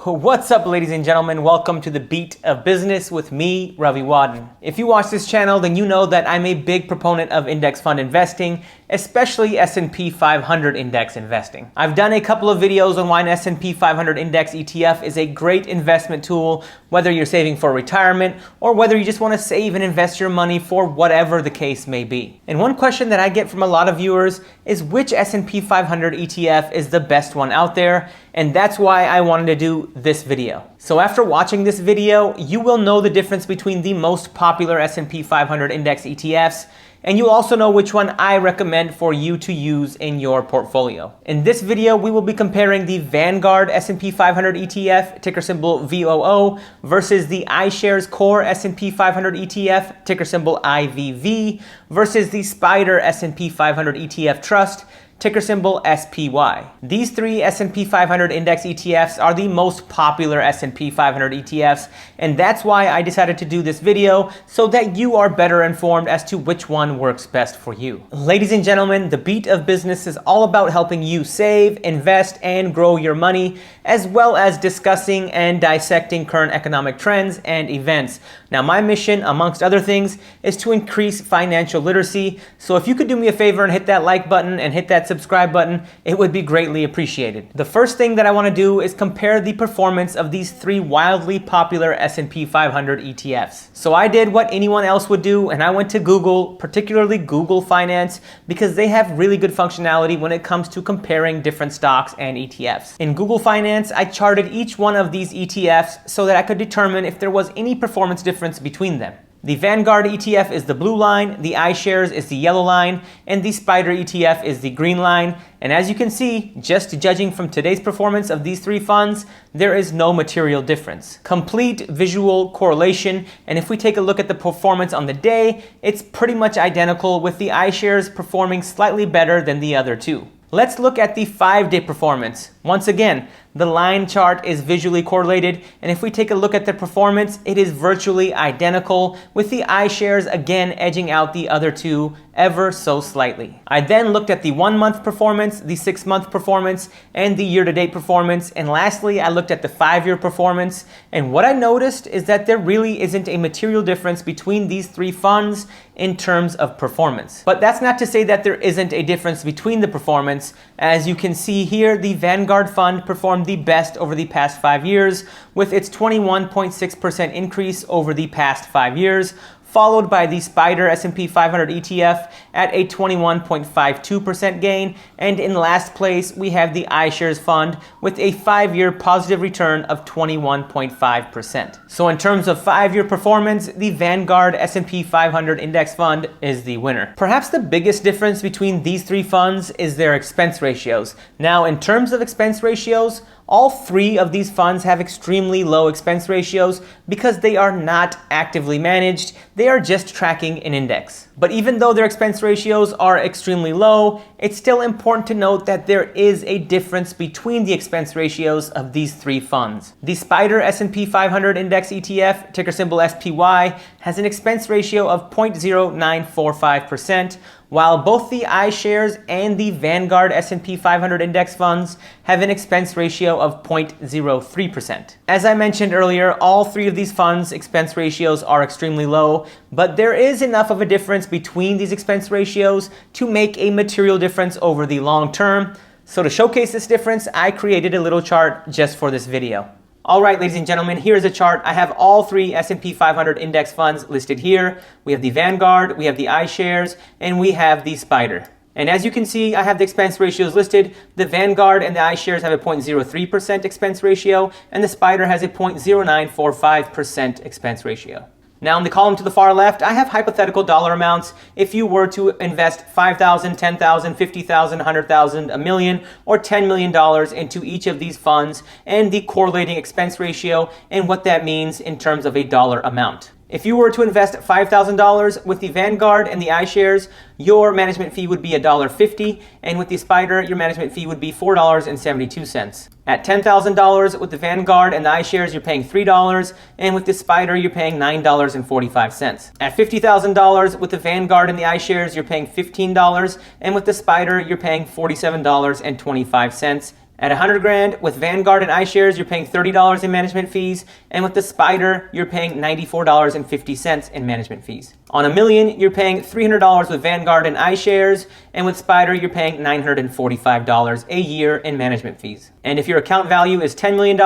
What's up, ladies and gentlemen? Welcome to the Beat of Business with me, Ravi Wadan. If you watch this channel, then you know that I'm a big proponent of index fund investing, especially S&P 500 index investing. I've done a couple of videos on why an S&P 500 index ETF is a great investment tool, whether you're saving for retirement or whether you just want to save and invest your money for whatever the case may be. And one question that I get from a lot of viewers is which S&P 500 ETF is the best one out there? And that's why I wanted to do this video. So after watching this video, you will know the difference between the most popular S&P 500 index ETFs, and you'll also know which one I recommend for you to use in your portfolio. In this video, we will be comparing the Vanguard S&P 500 ETF, ticker symbol VOO, versus the iShares Core S&P 500 ETF, ticker symbol IVV, versus the Spider S&P 500 ETF Trust, ticker symbol SPY. These three S&P 500 index ETFs are the most popular S&P 500 ETFs, and that's why I decided to do this video so that you are better informed as to which one works best for you. Ladies and gentlemen, the Beat of Business is all about helping you save, invest, and grow your money, as well as discussing and dissecting current economic trends and events. Now, my mission, amongst other things, is to increase financial literacy, so if you could do me a favor and hit that like button and hit that subscribe button, it would be greatly appreciated. The first thing that I want to do is compare the performance of these three wildly popular S&P 500 ETFs. So I did what anyone else would do, and I went to Google, particularly Google Finance, because they have really good functionality when it comes to comparing different stocks and ETFs. In Google Finance, I charted each one of these ETFs so that I could determine if there was any performance difference between them. The Vanguard ETF is the blue line, the iShares is the yellow line, and the Spider ETF is the green line. And as you can see, just judging from today's performance of these three funds, there is no material difference. Complete visual correlation, and if we take a look at the performance on the day, it's pretty much identical, with the iShares performing slightly better than the other two. Let's look at the 5-day performance. Once again, the line chart is visually correlated, and if we take a look at the performance, it is virtually identical, with the iShares again edging out the other two ever so slightly. I then looked at the 1-month performance, the 6-month performance, and the year-to-date performance, and lastly, I looked at the 5-year performance, and what I noticed is that there really isn't a material difference between these three funds in terms of performance. But that's not to say that there isn't a difference between the performance. As you can see here, the Vanguard fund performed the best over the past 5 years, with its 21.6% increase over the past 5 years, followed by the Spider S&P 500 ETF at a 21.52% gain, and in last place we have the iShares fund with a 5-year positive return of 21.5%. So in terms of 5-year performance, the Vanguard S&P 500 index fund is the winner. Perhaps the biggest difference between these three funds is their expense ratios. Now, in terms of expense ratios, all three of these funds have extremely low expense ratios because they are not actively managed, they are just tracking an index. But even though their expense ratios are extremely low, it's still important to note that there is a difference between the expense ratios of these three funds. The Spider S&P 500 Index ETF, ticker symbol SPY, has an expense ratio of 0.0945%, while both the iShares and the Vanguard S&P 500 index funds have an expense ratio of 0.03%. As I mentioned earlier, all three of these funds' expense ratios are extremely low, but there is enough of a difference between these expense ratios to make a material difference over the long term. So to showcase this difference, I created a little chart just for this video. All right, ladies and gentlemen, here's a chart. I have all three S&P 500 index funds listed here. We have the Vanguard, we have the iShares, and we have the Spider. And as you can see, I have the expense ratios listed. The Vanguard and the iShares have a 0.03% expense ratio, and the Spider has a 0.0945% expense ratio. Now in the column to the far left, I have hypothetical dollar amounts if you were to invest $5,000, $10,000, $50,000, $100,000, $1 million, or $10 million into each of these funds, and the correlating expense ratio and what that means in terms of a dollar amount. If you were to invest $5,000 with the Vanguard and the iShares, your management fee would be $1.50, and with the Spider, your management fee would be $4.72. At $10,000 with the Vanguard and the iShares, you're paying $3, and with the Spider, you're paying $9.45. At $50,000 with the Vanguard and the iShares, you're paying $15, and with the Spider, you're paying $47.25. At 100 grand, with Vanguard and iShares, you're paying $30 in management fees, and with the SPDR, you're paying $94.50 in management fees. On $1 million, you're paying $300 with Vanguard and iShares, and with SPDR, you're paying $945 a year in management fees. And if your account value is $10 million,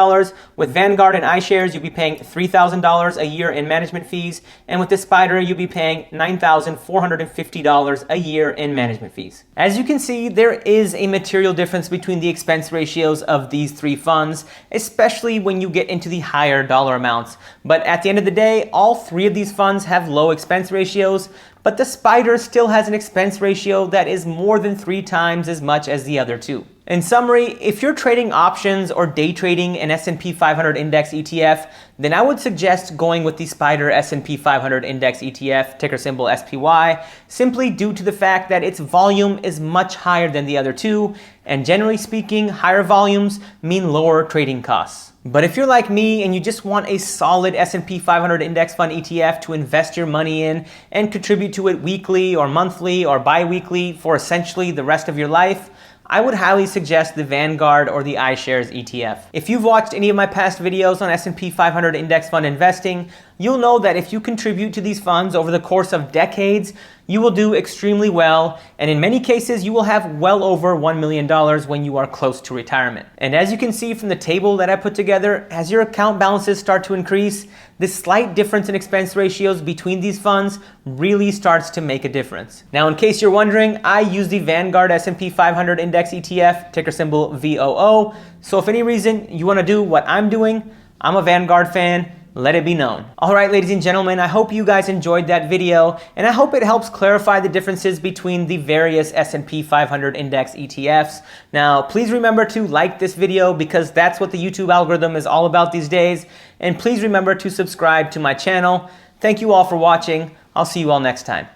with Vanguard and iShares, you'll be paying $3,000 a year in management fees, and with the SPDR, you'll be paying $9,450 a year in management fees. As you can see, there is a material difference between the expense ratios of these three funds, especially when you get into the higher dollar amounts. But at the end of the day, all three of these funds have low expense ratios, but the SPDR still has an expense ratio that is more than 3 times as much as the other two. In summary, if you're trading options or day trading an S&P 500 index ETF, then I would suggest going with the SPDR S&P 500 index ETF, ticker symbol SPY, simply due to the fact that its volume is much higher than the other two, and generally speaking, higher volumes mean lower trading costs. But if you're like me and you just want a solid S&P 500 index fund ETF to invest your money in and contribute to it weekly or monthly or bi-weekly for essentially the rest of your life, I would highly suggest the Vanguard or the iShares ETF. If you've watched any of my past videos on S&P 500 index fund investing, you'll know that if you contribute to these funds over the course of decades, you will do extremely well, and in many cases, you will have well over $1 million when you are close to retirement. And as you can see from the table that I put together, as your account balances start to increase, this slight difference in expense ratios between these funds really starts to make a difference. Now, in case you're wondering, I use the Vanguard S&P 500 Index ETF, ticker symbol VOO. So if any reason you want to do what I'm doing, I'm a Vanguard fan. Let it be known. All right, ladies and gentlemen, I hope you guys enjoyed that video, and I hope it helps clarify the differences between the various S&P 500 index ETFs. Now, please remember to like this video because that's what the YouTube algorithm is all about these days, and please remember to subscribe to my channel. Thank you all for watching. I'll see you all next time.